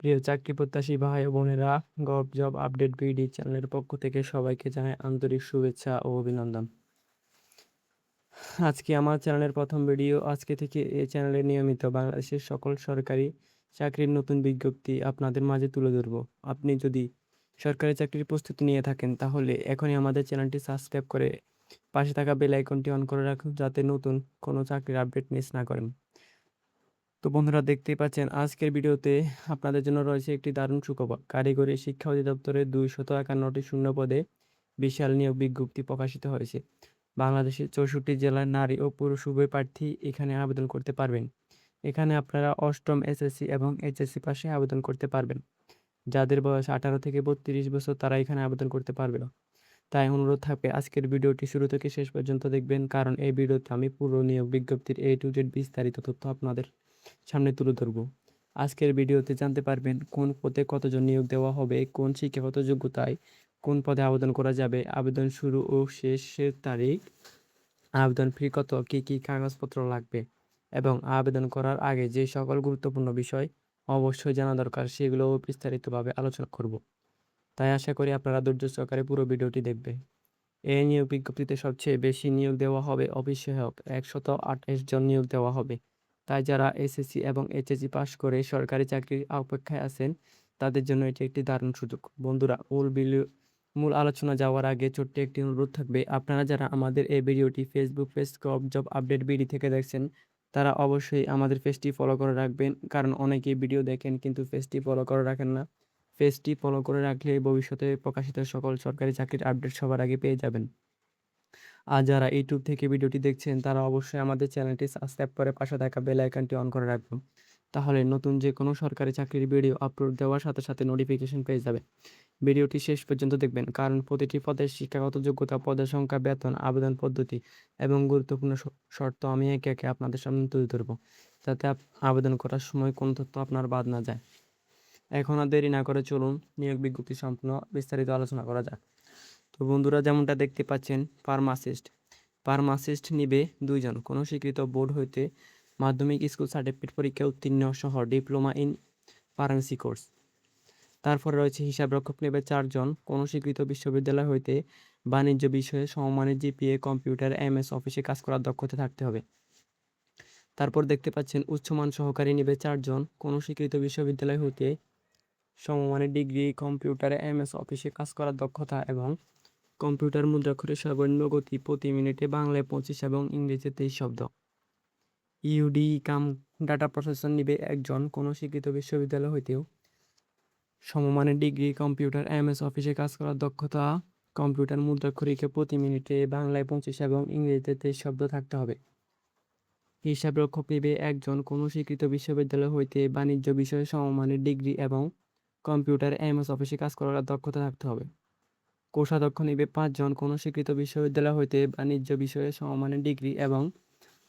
প্রিয় চাকরি প্রত্যাশী ভাই ও বোনেরা, গভ জব আপডেট বিডি চ্যানেলের পক্ষ থেকে সবাইকে জানাই আন্তরিক শুভেচ্ছা ও অভিনন্দন। আজকে আমার চ্যানেলের প্রথম ভিডিও। আজকে থেকে এই চ্যানেলে নিয়মিত বাংলাদেশের সকল সরকারি চাকরির নতুন বিজ্ঞপ্তি আপনাদের মাঝে তুলে ধরব। আপনি যদি সরকারি চাকরির প্রস্তুতি নিয়ে থাকেন তাহলে এখনই আমাদের চ্যানেলটি সাবস্ক্রাইব করে পাশে থাকা বেল আইকনটি অন করে রাখুন, যাতে নতুন কোনো চাকরির আপডেট মিস না করেন। তো বন্ধুরা, দেখতেই পাচ্ছেন আজকের ভিডিওতে আপনাদের জন্য রয়েছে একটি দারুণ সুখবর। কারিগরি শিক্ষা অধিদপ্তরের 251টি শূন্য পদে বিশাল নিয়োগ বিজ্ঞপ্তি প্রকাশিত হয়েছে। বাংলাদেশের 64 জেলার নারী ও পুরুষ উভয় প্রার্থী এখানে আবেদন করতে পারবেন। এখানে আপনারা অষ্টম এসএসসি এবং এইচএসসি পাশে আবেদন করতে পারবেন। যাদের বয়স 18 থেকে 32 বছর তারা এখানে আবেদন করতে পারবে। তাই অনুরোধ থাকবে আজকের ভিডিওটি শুরু থেকে শেষ পর্যন্ত দেখবেন, কারণ এই ভিডিওতে আমি পুরো নিয়োগ বিজ্ঞপ্তির A to Z বিস্তারিত তথ্য আপনাদের সামনে তুলে ধরব। আজকের ভিডিওতে জানতে পারবেন কোন পদে কতজন নিয়োগ দেওয়া হবে, কোন শিক্ষাগত যোগ্যতায় কোন পদে আবেদন করা যাবে, আবেদন শুরু ও শেষের তারিখ, আবেদন ফি কত, কী কী কাগজপত্র লাগবে এবং আবেদন করার আগে যে সকল গুরুত্বপূর্ণ বিষয় অবশ্যই জানা দরকার সেগুলোও বিস্তারিতভাবে আলোচনা করব। তাই আশা করি আপনারা ধৈর্য সহকারে পুরো ভিডিওটি দেখবে। এই নিয়োগ বিজ্ঞপ্তিতে সবচেয়ে বেশি নিয়োগ দেওয়া হবে অফিস সহায়ক, 128 জন নিয়োগ দেওয়া হবে। তাই যারা এসএসসি এবং এইচএসসি পাশ করে সরকারি চাকরির অপেক্ষায় আছেন তাদের জন্য এটি একটি দারুণ সুযোগ। বন্ধুরা, মূল আলোচনা যাওয়ার আগে ছোট্ট একটি অনুরোধ থাকবে, আপনারা যারা আমাদের এই ভিডিওটি Facebook page gov job update BD থেকে দেখছেন তারা অবশ্যই আমাদের পেজটি ফলো করে রাখবেন, কারণ অনেকেই ভিডিও দেখেন কিন্তু পেজটি ফলো করে রাখেন না। পেজটি ফলো করে রাখলে ভবিষ্যতে প্রকাশিত সকল সরকারি চাকরির আপডেট সবার আগে পেয়ে যাবেন। আর যারা ইউটিউব থেকে ভিডিওটি দেখছেন তারা অবশ্যই আমাদের চ্যানেলটি সাবস্ক্রাইব করে পাশে থাকা বেল আইকনটি অন করে রাখবেন। তাহলে নতুন যে কোনো সরকারি চাকরির ভিডিও আপলোড দেওয়ার সাথে সাথে নোটিফিকেশন পেয়ে যাবে। ভিডিওটি শেষ পর্যন্ত দেখবেন, কারণ প্রতিটি পদের শিক্ষাগত যোগ্যতা, পদের সংখ্যা, বেতন, আবেদন পদ্ধতি এবং গুরুত্বপূর্ণ শর্ত আমি একে একে আপনাদের সামনে তুলে ধরব, যাতে আবেদন করার সময় কোনো তথ্য আপনার বাদ না যায়। এখন আর দেরি না করে চলুন নিয়োগ বিজ্ঞপ্তি সম্পূর্ণ বিস্তারিত আলোচনা করা যাক। তো বন্ধুরা, যেমনটা দেখতে পাচ্ছেন, ফার্মাসিস্ট নিবে 2 জন, কোনো স্বীকৃত বোর্ড হইতে মাধ্যমিক স্কুল সার্টিফিকেট পরীক্ষা উত্তীর্ণ সহ ডিপ্লোমা ইন ফার্মেসি কোর্স। তারপরে রয়েছে হিসাবরক্ষক নেবে 4 জন, কোনো স্বীকৃত বিশ্ববিদ্যালয় হইতে বাণিজ্য বিষয়ে সমমানের জিপিএ, কম্পিউটার, এমএস অফিসে কাজ করার দক্ষতা থাকতে হবে। তারপর দেখতে পাচ্ছেন উচ্চমান সহকারী নিবে 4 জন, কোনো স্বীকৃত বিশ্ববিদ্যালয় হইতে সমমানের ডিগ্রি, কম্পিউটারে এমএস অফিসে কাজ করার দক্ষতা এবং কম্পিউটার মুদ্রাক্ষরের সর্বনিম্ন গতি প্রতি মিনিটে বাংলায় 25 এবং ইংরেজিতে 23 শব্দ। ইউডি কাম ডাটা প্রসেসর নিবে 1 জন, কোনো স্বীকৃত বিশ্ববিদ্যালয় হইতেও সমমানের ডিগ্রি, কম্পিউটার এমএস অফিসে কাজ করার দক্ষতা, কম্পিউটার মুদ্রাক্ষরিকে প্রতি মিনিটে বাংলায় 25 এবং ইংরেজিতে 23 শব্দ থাকতে হবে। হিসাবরক্ষক নিবে 1 জন, কোনো স্বীকৃত বিশ্ববিদ্যালয় হইতে বাণিজ্য বিষয়ে সমমানের ডিগ্রি এবং কম্পিউটার এমএস অফিসে কাজ করার দক্ষতা থাকতে হবে। কোষাধ্যক্ষ নিবে 5 জন, কোনো স্বীকৃত বিশ্ববিদ্যালয় হইতে বাণিজ্য বিষয়ে সমমানের ডিগ্রি এবং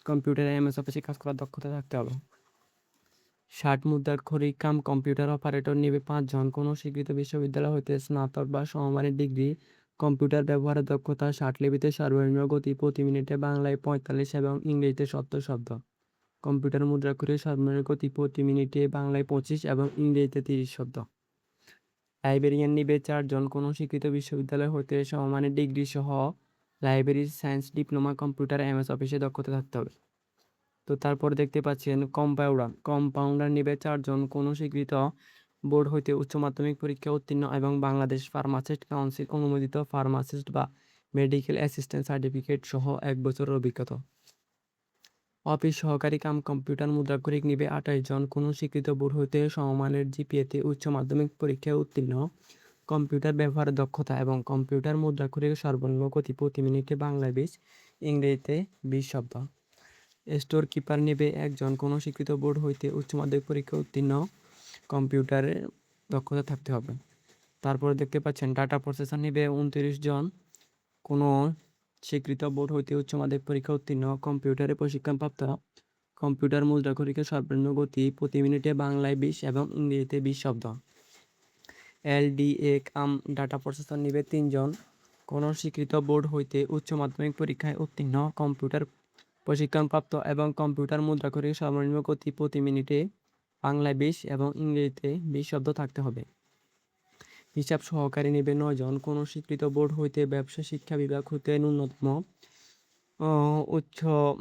কম্পিউটার এমএস অফিসে কাজ করার দক্ষতা থাকতে হবে। 60 মুদ্রাক্ষরিক কাম কম্পিউটার অপারেটর নিবে 5 জন, কোনো স্বীকৃত বিশ্ববিদ্যালয় হইতে স্নাতক বা সমমানের ডিগ্রি, কম্পিউটার ব্যবহারের দক্ষতা 60 লিপিতে সর্বনিম্ন গতি প্রতি মিনিটে বাংলায় 45 এবং ইংরেজিতে 70 শব্দ। কম্পিউটার মুদ্রাক্ষরের সর্বনিম্ন গতি প্রতি মিনিটে বাংলায় 25 এবং ইংরেজিতে 30 শব্দ। লাইব্রেরিয়ান নিবে 4 জন, কোনো স্বীকৃত বিশ্ববিদ্যালয় হতে সমমানের ডিগ্রি সহ library science diploma, computer MS অফিসে দক্ষতা থাকতে হবে। তো তারপর দেখতে পাচ্ছেন কম্পাউন্ডার নিবে 4 জন, কোনো স্বীকৃত বোর্ড হইতে উচ্চ মাধ্যমিক পরীক্ষা উত্তীর্ণ এবং বাংলাদেশ ফার্মাসিস্ট কাউন্সিল অনুমোদিত ফার্মাসিস্ট বা মেডিকেল অ্যাসিস্ট্যান্ট সার্টিফিকেট সহ 1 বছরের অভিজ্ঞতা। অফিস সহকারী কাম কম্পিউটার মুদ্রাক্ষরিক নিবে 28 জন, কোনো স্বীকৃত বোর্ড হইতে সমমানের জিপিএতে উচ্চ মাধ্যমিক পরীক্ষায় উত্তীর্ণ, কম্পিউটার ব্যবহারের দক্ষতা এবং কম্পিউটার মুদ্রাক্ষরিক সর্বনিম্ন গতি প্রতি মিনিটে বাংলায় 20, ইংরেজিতে 20 শব্দ। স্টোর কিপার নেবে 1 জন, কোনো স্বীকৃত বোর্ড হইতে উচ্চ মাধ্যমিক পরীক্ষা উত্তীর্ণ, কম্পিউটারে দক্ষতা থাকতে হবে। তারপরে দেখতে পাচ্ছেন ডাটা প্রসেসর নেবে 29 জন, কোনো স্বীকৃত বোর্ড হইতে উচ্চ মাধ্যমিক পরীক্ষা উত্তীর্ণ, কম্পিউটারে প্রশিক্ষণপ্রাপ্ত, কম্পিউটার মুদ্রাক্ষরিকের সর্বনিম্ন গতি প্রতি মিনিটে বাংলায় 20 এবং ইংরেজিতে 20 শব্দ। এলডিএ কাম ডাটা প্রসেসর নিবে 3 জন, কোনো স্বীকৃত বোর্ড হইতে উচ্চ মাধ্যমিক পরীক্ষায় উত্তীর্ণ, কম্পিউটার প্রশিক্ষণপ্রাপ্ত এবং কম্পিউটার মুদ্রাক্ষরিকের সর্বনিম্ন গতি প্রতি মিনিটে বাংলায় 20 এবং ইংরেজিতে 20 শব্দ থাকতে হবে। হিসাব সহকারী নেবে 9 জন। কোনো স্বীকৃত বোর্ড হইতে ব্যবসা শিক্ষা বিভাগ হইতে ন্যূনতম উচ্চ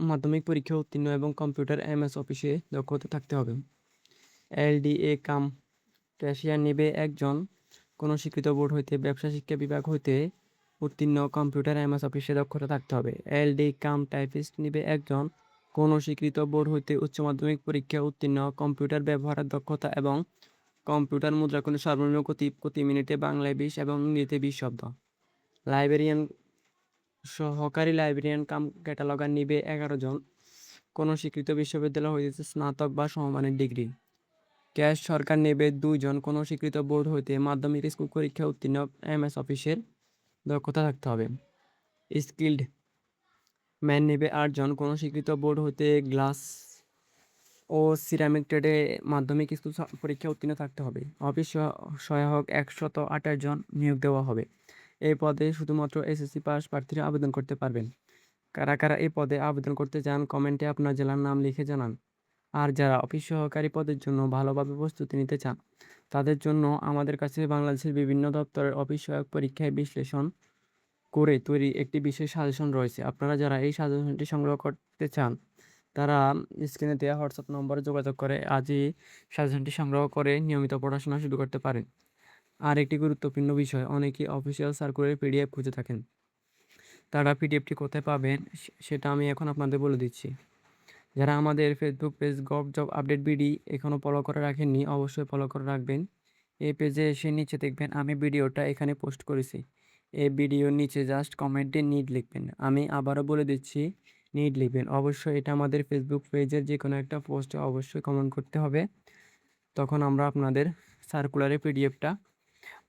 মাধ্যমিক পরীক্ষা উত্তীর্ণ এবং কম্পিউটার MS অফিসে দক্ষতা থাকতে হবে। LDA কাম ক্যাশিয়ার নেবে 1 জন। কোনো স্বীকৃত বোর্ড হইতে ব্যবসা শিক্ষা বিভাগ হইতে উত্তীর্ণ কম্পিউটার MS অফিসে দক্ষতা থাকতে হবে। LD কাম টাইপিস্ট নেবে 1 জন। কোনো স্বীকৃত বোর্ড হইতে উচ্চ মাধ্যমিক পরীক্ষা উত্তীর্ণ, কম্পিউটার ব্যবহারের দক্ষতা এবং কম্পিউটার মুদ্রাক্ষণে সর্বনিম্ন প্রতি মিনিটে বাংলায় 20 এবং ইংরেজিতে 20 শব্দ। লাইব্রেরিয়ান সহকারী লাইব্রেরিয়ান কাম ক্যাটালগার নিবে 11 জন। কোনো স্বীকৃত বিশ্ববিদ্যালয় হইতে স্নাতক বা সমমানের ডিগ্রি। ক্যাশ সরকার নেবে 2 জন। কোনো স্বীকৃত বোর্ড হইতে মাধ্যমিক স্কুল পরীক্ষা উত্তীর্ণ MS অফিসের দক্ষতা থাকতে হবে। স্কিল্ড ম্যান নেবে 8 জন। কোনো স্বীকৃত বোর্ড হইতে গ্লাস ও সিরামিক ট্রেডে মাধ্যমিক স্কুল পরীক্ষা উত্তীর্ণ থাকতে হবে। অফিস সহায়ক 128 জন নিয়োগ দেওয়া হবে। এই পদে শুধুমাত্র SSC পাস প্রার্থীরা আবেদন করতে পারবেন। কারা কারা এই পদে আবেদন করতে চান কমেন্টে আপনার জেলার নাম লিখে জানান। আর যারা অফিস সহকারী পদের জন্য ভালোভাবে প্রস্তুতি নিতে চান তাদের জন্য আমাদের কাছে বাংলাদেশের বিভিন্ন দপ্তরের অফিস সহায়ক পরীক্ষায় বিশ্লেষণ করে তৈরি একটি বিশেষ সাজেশন রয়েছে। আপনারা যারা এই সাজেশনটি সংগ্রহ করতে চান তারা স্ক্রিনে দেওয়া হোয়াটসঅ্যাপ নম্বরে যোগাযোগ করে আজই সাজেশনটি সংগ্রহ করে নিয়মিত পড়াশোনা শুরু করতে পারেন। আর একটি গুরুত্বপূর্ণ বিষয়, অনেকেই অফিসিয়াল সার্কুলার PDF খুঁজে থাকেন। তারা PDFটি কোথায় পাবেন সেটা আমি এখন আপনাদের বলে দিচ্ছি। যারা আমাদের Facebook page gov job update BD এখনও ফলো করে রাখেননি অবশ্যই ফলো করে রাখবেন। এই পেজে এসে নিচে দেখবেন আমি ভিডিওটা এখানে পোস্ট করেছি। এই ভিডিওর নিচে জাস্ট কমেন্টে নিড লিখবেন। আমি আবারও বলে দিচ্ছি নিড লিখবেন। অবশ্যই এটা আমাদের ফেসবুক পেজের যে কোনো একটা পোস্টে অবশ্যই কমেন্ট করতে হবে, তখন আমরা আপনাদের সার্কুলারে PDFটা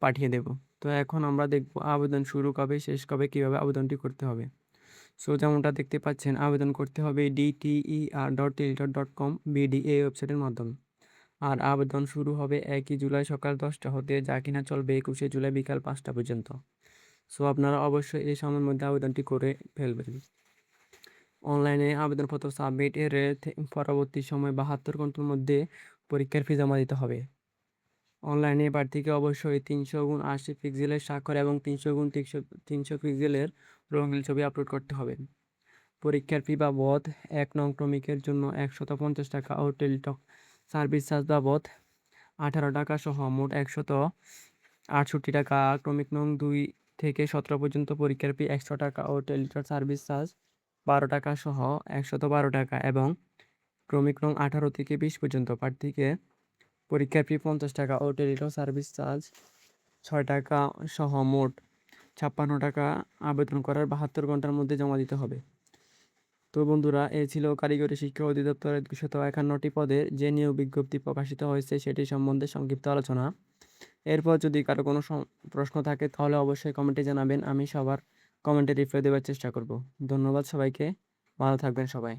পাঠিয়ে দেব। তো এখন আমরা দেখব আবেদন শুরু কবে শেষ কবে, কীভাবে আবেদনটি করতে হবে। সো যেমনটা দেখতে পাচ্ছেন আবেদন করতে হবে dter.teletot.com BD এই ওয়েবসাইটের মাধ্যমে। আর আবেদন শুরু হবে 1 জুলাই সকাল 10টা হতে, যা কিনা চলবে 21 জুলাই বিকাল 5টা পর্যন্ত। সো আপনারা অবশ্যই এই সময়ের মধ্যে আবেদনটি করে ফেলবেন। অনলাইনে আবেদনপত্র সাবমিট এর পরবর্তী সময় 72 ঘন্টার মধ্যে পরীক্ষার ফি জমা দিতে হবে। অনলাইনে প্রার্থীকে অবশ্যই 300x80 পিক্সেলের স্বাক্ষর এবং 300x300 পিক্সেলের রঙিন ছবি আপলোড করতে হবে। পরীক্ষার ফি বাবদ 1 নং ক্রমিকের জন্য 150 টাকা ও টেলিটক সার্ভিস চার্জ বাবদ 18 টাকা সহ মোট 168 টাকা। ক্রমিক নং 2 থেকে 17 পর্যন্ত পরীক্ষার ফি 100 টাকা ও টেলিটক সার্ভিস চার্জ 12 টাকা সহ 112 টাকা এবং ক্রমিক নং 18 থেকে 20 পর্যন্ত প্রার্থীকে পরীক্ষার ফি 50 টাকা ও টেলিটক সার্ভিস চার্জ 6 টাকা সহ মোট 56 টাকা আবেদন করার 72 ঘন্টার মধ্যে জমা দিতে হবে। তো বন্ধুরা, এ ছিল কারিগরি শিক্ষা অধিদপ্তরের 251টি পদে যে নিয়োগ বিজ্ঞপ্তি প্রকাশিত হয়েছে সেটি সম্বন্ধে সংক্ষিপ্ত আলোচনা। এরপর যদি কারো কোনো প্রশ্ন থাকে তাহলে অবশ্যই কমেন্টে জানাবেন। আমি সবার কমেন্টে রিপ্লাই দেওয়ার চেষ্টা করব। ধন্যবাদ সবাইকে, ভালো থাকবেন সবাই।